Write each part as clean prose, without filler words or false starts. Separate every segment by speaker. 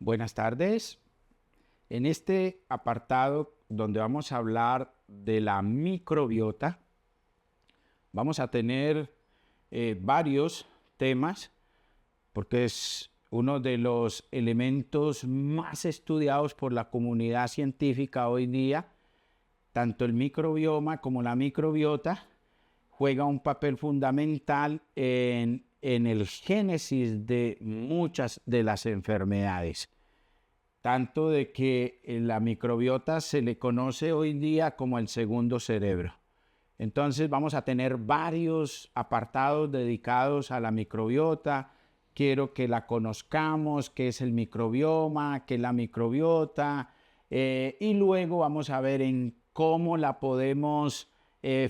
Speaker 1: Buenas tardes. En este apartado donde vamos a hablar de la microbiota, vamos a tener varios temas porque es uno de los elementos más estudiados por la comunidad científica hoy día. Tanto el microbioma como la microbiota juega un papel fundamental en el génesis de muchas de las enfermedades. Tanto de que la microbiota se le conoce hoy día como el segundo cerebro. Entonces vamos a tener varios apartados dedicados a la microbiota. Quiero que la conozcamos, qué es el microbioma, qué es la microbiota, y luego vamos a ver en cómo la podemos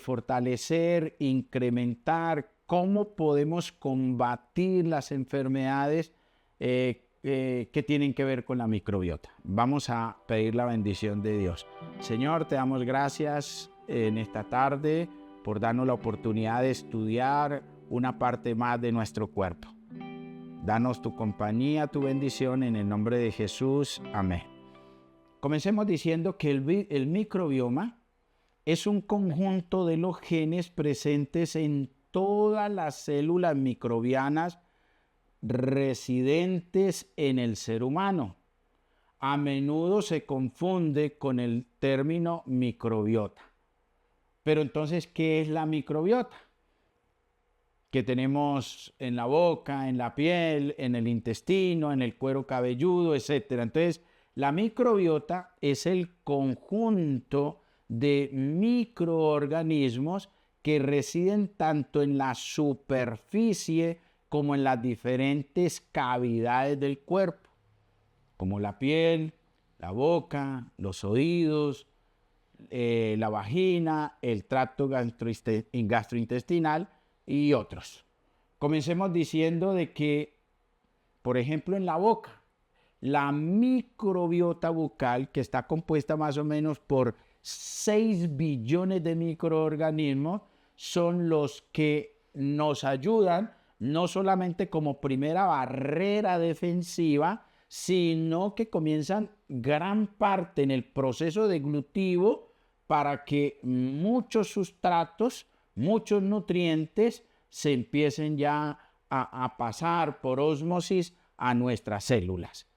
Speaker 1: fortalecer, incrementar, cómo podemos combatir las enfermedades que tienen que ver con la microbiota. Vamos a pedir la bendición de Dios. Señor, te damos gracias en esta tarde por darnos la oportunidad de estudiar una parte más de nuestro cuerpo. Danos tu compañía, tu bendición en el nombre de Jesús. Amén. Comencemos diciendo que el microbioma es un conjunto de los genes presentes en todas las células microbianas residentes en el ser humano. A menudo se confunde con el término microbiota. Pero entonces, ¿qué es la microbiota? Que tenemos en la boca, en la piel, en el intestino, en el cuero cabelludo, etc. Entonces, la microbiota es el conjunto de microorganismos que residen tanto en la superficie como en las diferentes cavidades del cuerpo, como la piel, la boca, los oídos, la vagina, el tracto gastrointestinal y otros. Comencemos diciendo de que, por ejemplo, en la boca, la microbiota bucal, que está compuesta más o menos por 6 billones de microorganismos, son los que nos ayudan no solamente como primera barrera defensiva, sino que comienzan gran parte en el proceso deglutivo para que muchos sustratos, muchos nutrientes se empiecen ya a pasar por ósmosis a nuestras células.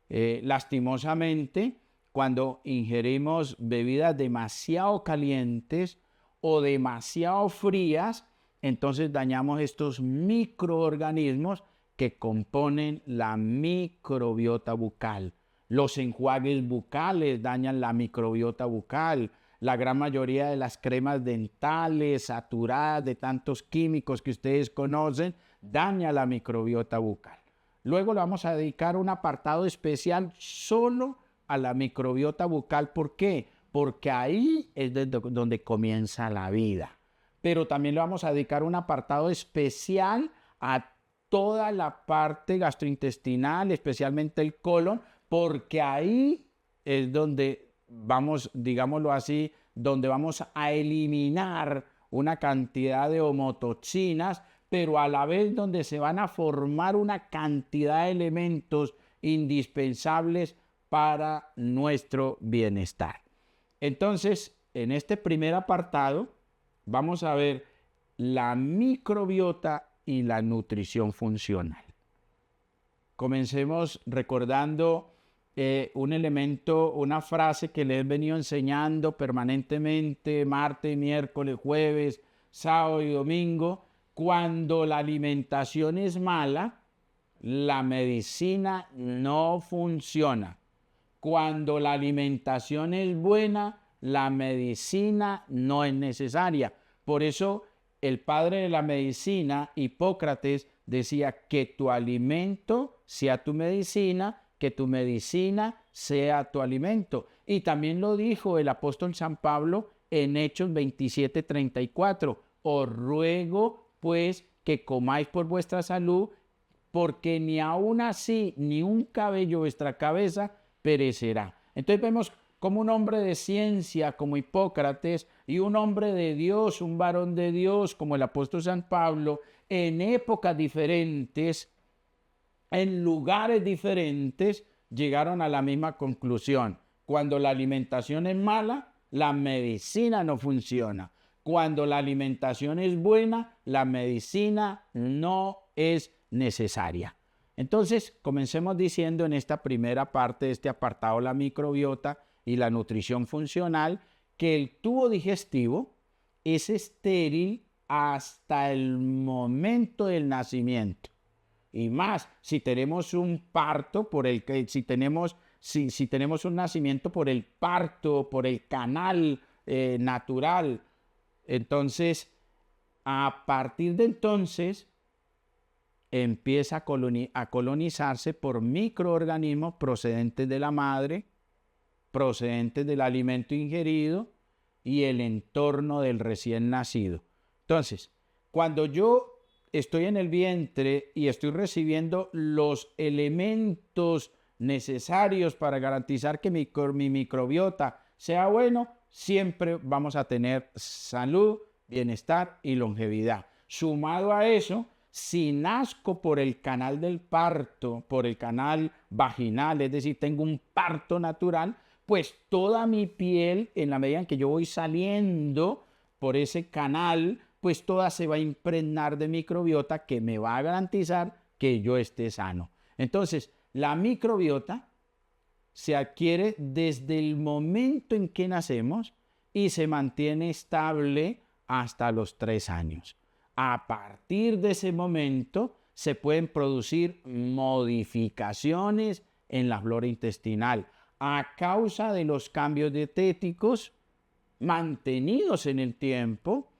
Speaker 1: Lastimosamente, cuando ingerimos bebidas demasiado calientes o demasiado frías, entonces dañamos estos microorganismos que componen la microbiota bucal. Los enjuagues bucales dañan la microbiota bucal. La gran mayoría de las cremas dentales saturadas de tantos químicos que ustedes conocen daña la microbiota bucal. Luego le vamos a dedicar un apartado especial solo a la microbiota bucal. ¿Por qué? Porque ahí es donde comienza la vida. Pero también le vamos a dedicar un apartado especial a toda la parte gastrointestinal, especialmente el colon, porque ahí es donde vamos, digámoslo así, donde vamos a eliminar una cantidad de homotoxinas, pero a la vez donde se van a formar una cantidad de elementos indispensables para nuestro bienestar. Entonces, en este primer apartado, vamos a ver la microbiota y la nutrición funcional. Comencemos recordando un elemento, una frase que les he venido enseñando permanentemente, martes, miércoles, jueves, sábado y domingo. Cuando la alimentación es mala, la medicina no funciona. Cuando la alimentación es buena, la medicina no es necesaria. Por eso el padre de la medicina, Hipócrates, decía que tu alimento sea tu medicina, que tu medicina sea tu alimento. Y también lo dijo el apóstol San Pablo en Hechos 27:34. Os ruego pues que comáis por vuestra salud, porque ni aun así ni un cabello de vuestra cabeza perecerá. Entonces vemos como un hombre de ciencia como Hipócrates y un hombre de Dios, un varón de Dios como el apóstol San Pablo, en épocas diferentes, en lugares diferentes, llegaron a la misma conclusión. Cuando la alimentación es mala, la medicina no funciona. Cuando la alimentación es buena, la medicina no es necesaria. Entonces, comencemos diciendo en esta primera parte de este apartado, la microbiota y la nutrición funcional, que el tubo digestivo es estéril hasta el momento del nacimiento. Y más, si tenemos un parto por el que, si tenemos un nacimiento por el parto, por el canal natural, entonces, a partir de entonces, empieza a colonizarse por microorganismos procedentes de la madre, procedentes del alimento ingerido y el entorno del recién nacido. Entonces, cuando yo estoy en el vientre y estoy recibiendo los elementos necesarios para garantizar que mi microbiota sea bueno, siempre vamos a tener salud, bienestar y longevidad. Sumado a eso, si nazco por el canal del parto, por el canal vaginal, es decir, tengo un parto natural, pues toda mi piel, en la medida en que yo voy saliendo por ese canal, pues toda se va a impregnar de microbiota que me va a garantizar que yo esté sano. Entonces, la microbiota se adquiere desde el momento en que nacemos y se mantiene estable hasta los 3 años. A partir de ese momento se pueden producir modificaciones en la flora intestinal a causa de los cambios dietéticos mantenidos en el tiempo,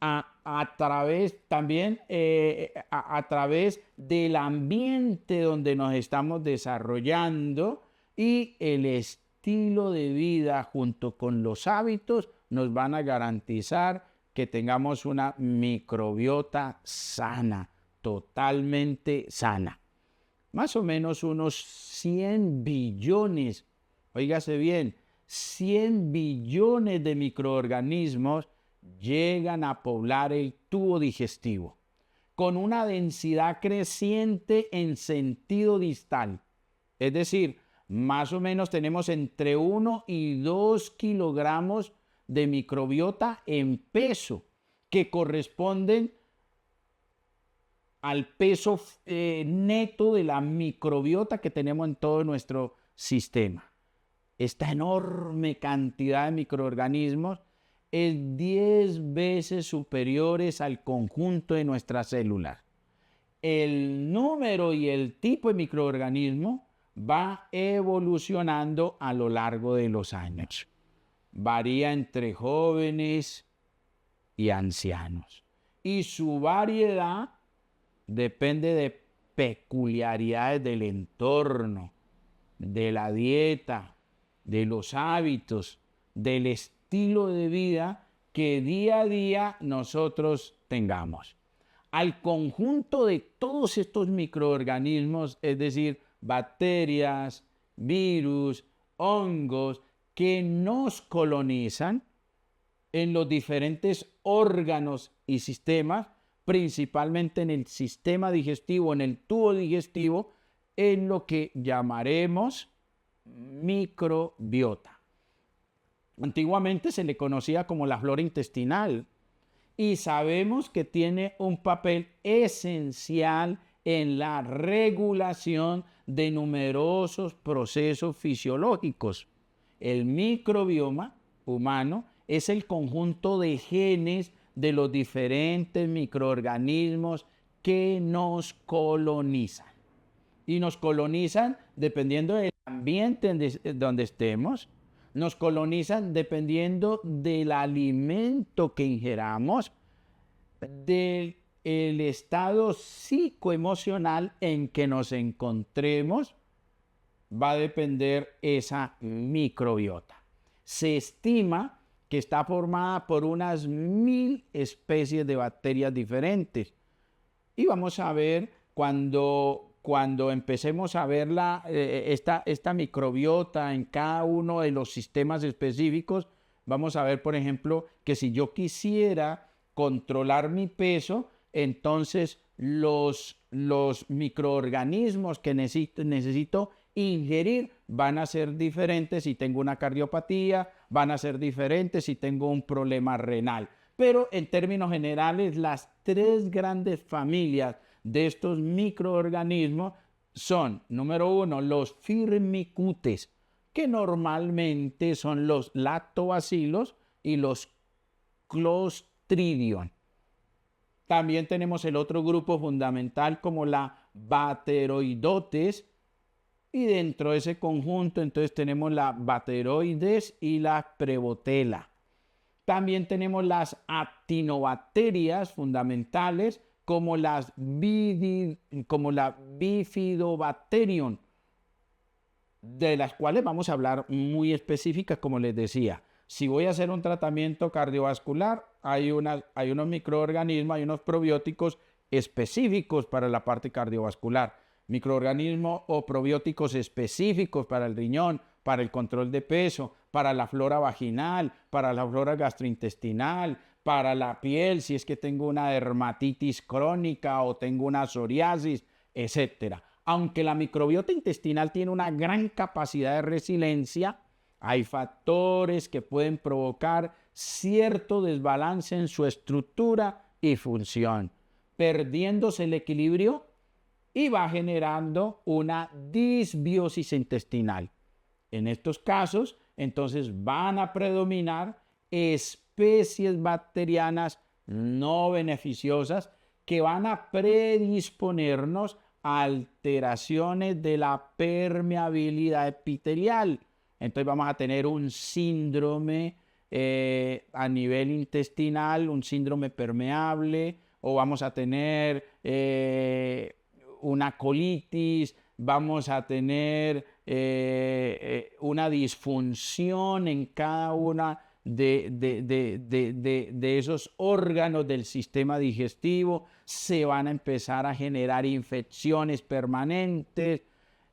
Speaker 1: a través también a través del ambiente donde nos estamos desarrollando, y el estilo de vida junto con los hábitos nos van a garantizar que tengamos una microbiota sana, totalmente sana. Más o menos unos 100 billones, óigase bien, 100 billones de microorganismos llegan a poblar el tubo digestivo, con una densidad creciente en sentido distal. Es decir, más o menos tenemos entre 1 y 2 kilogramos de microbiota en peso, que corresponden al peso neto de la microbiota que tenemos en todo nuestro sistema. Esta enorme cantidad de microorganismos es 10 veces superiores al conjunto de nuestras células. El número y el tipo de microorganismo va evolucionando a lo largo de los años. Varía entre jóvenes y ancianos. Y su variedad depende de peculiaridades del entorno, de la dieta, de los hábitos, del estilo de vida que día a día nosotros tengamos. Al conjunto de todos estos microorganismos, es decir, bacterias, virus, hongos, que nos colonizan en los diferentes órganos y sistemas, principalmente en el sistema digestivo, en el tubo digestivo, en lo que llamaremos microbiota. Antiguamente se le conocía como la flora intestinal y sabemos que tiene un papel esencial en la regulación de numerosos procesos fisiológicos. El microbioma humano es el conjunto de genes de los diferentes microorganismos que nos colonizan. Y nos colonizan dependiendo del ambiente donde estemos, nos colonizan dependiendo del alimento que ingeramos, del estado psicoemocional en que nos encontremos, va a depender esa microbiota. Se estima que está formada por unas 1000 especies de bacterias diferentes. Y vamos a ver cuando empecemos a ver esta microbiota en cada uno de los sistemas específicos, vamos a ver, por ejemplo, que si yo quisiera controlar mi peso, entonces los microorganismos que necesito ingerir van a ser diferentes si tengo una cardiopatía, van a ser diferentes si tengo un problema renal. Pero en términos generales, las tres grandes familias de estos microorganismos son, número uno, los firmicutes, que normalmente son los lactobacilos y los Clostridium. También tenemos el otro grupo fundamental como la Bacteroidotes, y dentro de ese conjunto entonces tenemos la Bacteroides y la Prevotella. También tenemos las actinobacterias fundamentales como la Bifidobacterium, de las cuales vamos a hablar muy específicas, como les decía. Si voy a hacer un tratamiento cardiovascular, hay unos microorganismos, hay unos probióticos específicos para la parte cardiovascular, microorganismos o probióticos específicos para el riñón, para el control de peso, para la flora vaginal, para la flora gastrointestinal, para la piel, si es que tengo una dermatitis crónica o tengo una psoriasis, etcétera. Aunque la microbiota intestinal tiene una gran capacidad de resiliencia, hay factores que pueden provocar cierto desbalance en su estructura y función, perdiéndose el equilibrio y va generando una disbiosis intestinal. En estos casos, entonces van a predominar especies bacterianas no beneficiosas que van a predisponernos a alteraciones de la permeabilidad epitelial. Entonces vamos a tener un síndrome a nivel intestinal, un síndrome permeable, o vamos a tener una colitis, vamos a tener una disfunción en cada una de esos órganos del sistema digestivo, se van a empezar a generar infecciones permanentes,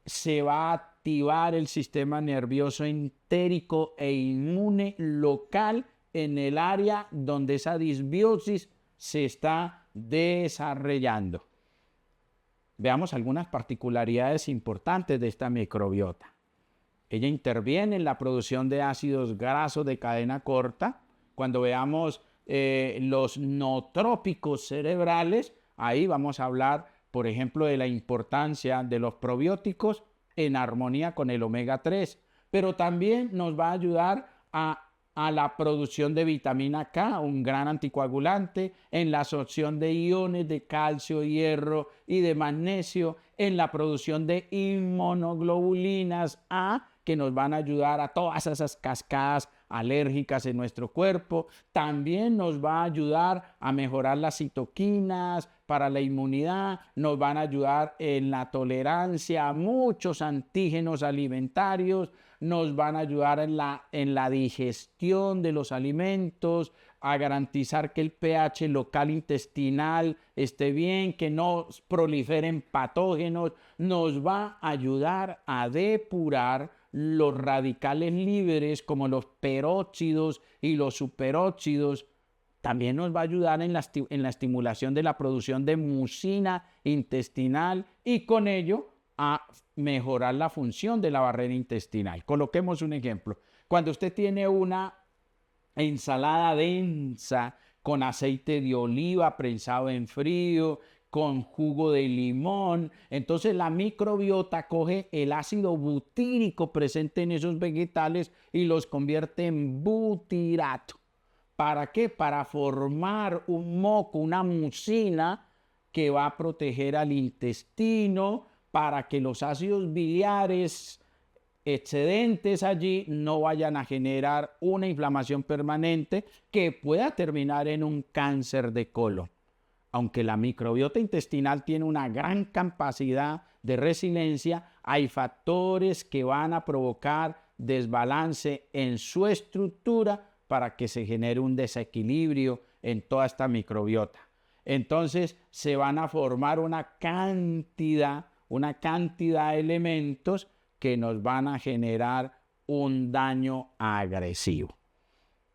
Speaker 1: se va a activar el sistema nervioso entérico e inmune local en el área donde esa disbiosis se está desarrollando. Veamos algunas particularidades importantes de esta microbiota. Ella interviene en la producción de ácidos grasos de cadena corta. Cuando veamos los nootrópicos cerebrales, ahí vamos a hablar, por ejemplo, de la importancia de los probióticos en armonía con el omega 3, pero también nos va a ayudar a la producción de vitamina K, un gran anticoagulante, en la absorción de iones de calcio, hierro y de magnesio, en la producción de inmunoglobulinas A, que nos van a ayudar a todas esas cascadas alérgicas en nuestro cuerpo. También nos va a ayudar a mejorar las citoquinas para la inmunidad, nos van a ayudar en la tolerancia a muchos antígenos alimentarios, nos van a ayudar en la digestión de los alimentos, a garantizar que el pH local intestinal esté bien, que no proliferen patógenos, nos va a ayudar a depurar los radicales libres como los peróxidos y los superóxidos. También nos va a ayudar en la estimulación de la producción de mucina intestinal y con ello a mejorar la función de la barrera intestinal. Coloquemos un ejemplo. Cuando usted tiene una ensalada densa con aceite de oliva prensado en frío, con jugo de limón, entonces la microbiota coge el ácido butírico presente en esos vegetales y los convierte en butirato. ¿Para qué? Para formar un moco, una mucina que va a proteger al intestino para que los ácidos biliares excedentes allí no vayan a generar una inflamación permanente que pueda terminar en un cáncer de colon. Aunque la microbiota intestinal tiene una gran capacidad de resiliencia, hay factores que van a provocar desbalance en su estructura para que se genere un desequilibrio en toda esta microbiota. Entonces se van a formar una cantidad de elementos que nos van a generar un daño agresivo.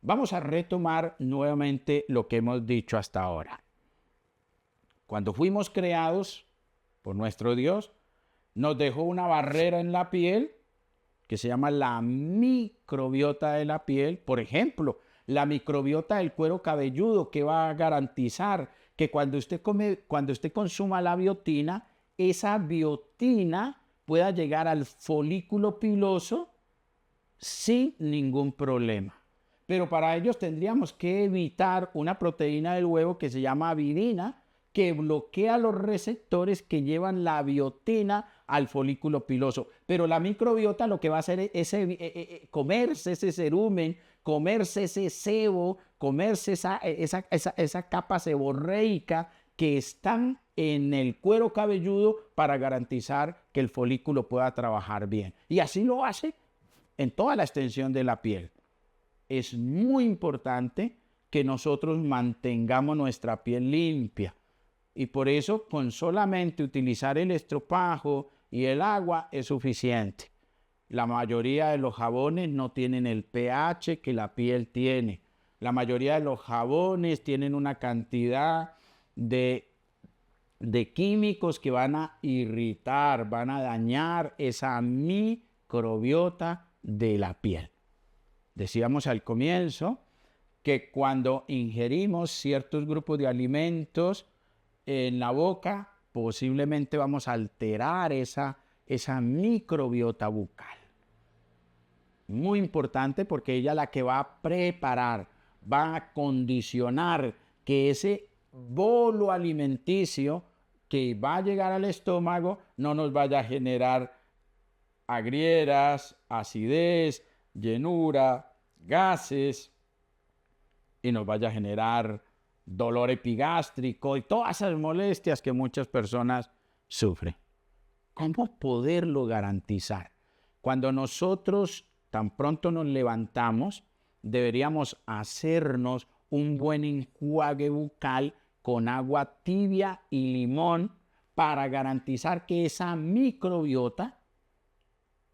Speaker 1: Vamos a retomar nuevamente lo que hemos dicho hasta ahora. Cuando fuimos creados por nuestro Dios, nos dejó una barrera en la piel que se llama la microbiota de la piel. Por ejemplo, la microbiota del cuero cabelludo, que va a garantizar que cuando usted consuma la biotina, esa biotina pueda llegar al folículo piloso sin ningún problema. Pero para ello tendríamos que evitar una proteína del huevo que se llama avidina, que bloquea los receptores que llevan la biotina al folículo piloso. Pero la microbiota lo que va a hacer es comerse ese cerumen, comerse ese sebo, comerse esa capa seborreica que están en el cuero cabelludo para garantizar que el folículo pueda trabajar bien. Y así lo hace en toda la extensión de la piel. Es muy importante que nosotros mantengamos nuestra piel limpia. Y por eso con solamente utilizar el estropajo y el agua es suficiente. La mayoría de los jabones no tienen el pH que la piel tiene. La mayoría de los jabones tienen una cantidad de químicos que van a irritar, van a dañar esa microbiota de la piel. Decíamos al comienzo que cuando ingerimos ciertos grupos de alimentos en la boca, posiblemente vamos a alterar esa microbiota bucal. Muy importante porque ella es la que va a preparar, va a condicionar que ese bolo alimenticio que va a llegar al estómago no nos vaya a generar agrieras, acidez, llenura, gases y nos vaya a generar dolor epigástrico y todas esas molestias que muchas personas sufren. ¿Cómo poderlo garantizar? Cuando nosotros tan pronto nos levantamos, deberíamos hacernos un buen enjuague bucal con agua tibia y limón para garantizar que esa microbiota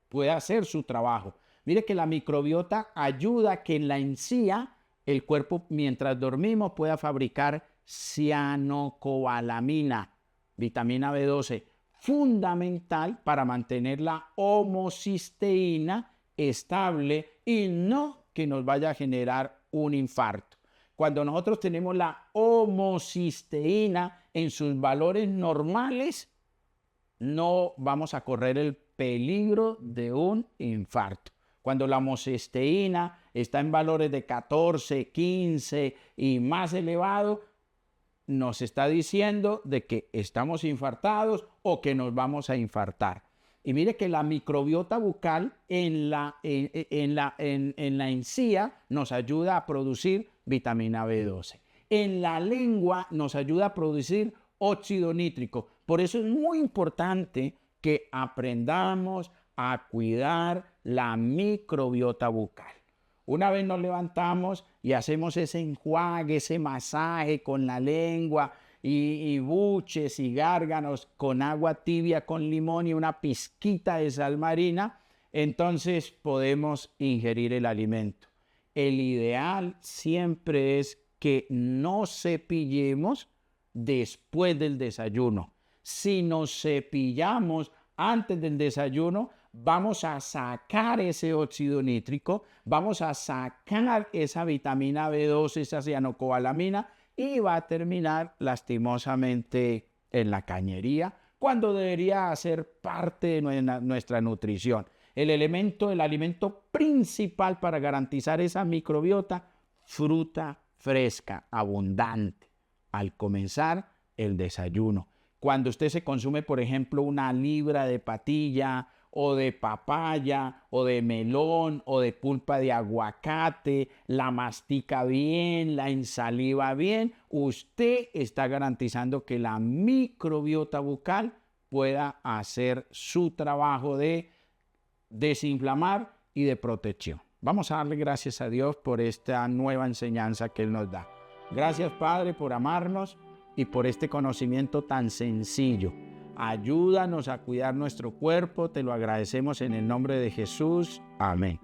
Speaker 1: pueda hacer su trabajo. Mire que la microbiota ayuda a que en la encía el cuerpo, mientras dormimos, pueda fabricar cianocobalamina, vitamina B12, fundamental para mantener la homocisteína estable y no que nos vaya a generar un infarto. Cuando nosotros tenemos la homocisteína en sus valores normales, no vamos a correr el peligro de un infarto. Cuando la homocisteína está en valores de 14, 15 y más elevado, nos está diciendo de que estamos infartados o que nos vamos a infartar. Y mire que la microbiota bucal en la encía nos ayuda a producir vitamina B12. En la lengua nos ayuda a producir óxido nítrico. Por eso es muy importante que aprendamos a cuidar la microbiota bucal. Una vez nos levantamos y hacemos ese enjuague, ese masaje con la lengua y buches y gárganos con agua tibia con limón y una pizquita de sal marina, entonces podemos ingerir el alimento. El ideal siempre es que no cepillemos después del desayuno. Si nos cepillamos antes del desayuno, vamos a sacar ese óxido nítrico, vamos a sacar esa vitamina B12, esa cianocobalamina, y va a terminar lastimosamente en la cañería, cuando debería ser parte de nuestra nutrición. El alimento principal para garantizar esa microbiota, fruta fresca, abundante, al comenzar el desayuno. Cuando usted se consume, por ejemplo, una libra de patilla o de papaya o de melón o de pulpa de aguacate, la mastica bien, la ensaliva bien, usted está garantizando que la microbiota bucal pueda hacer su trabajo de desinflamar y de protección. Vamos a darle gracias a Dios por esta nueva enseñanza que Él nos da. Gracias, Padre, por amarnos y por este conocimiento tan sencillo. Ayúdanos a cuidar nuestro cuerpo, te lo agradecemos en el nombre de Jesús. Amén.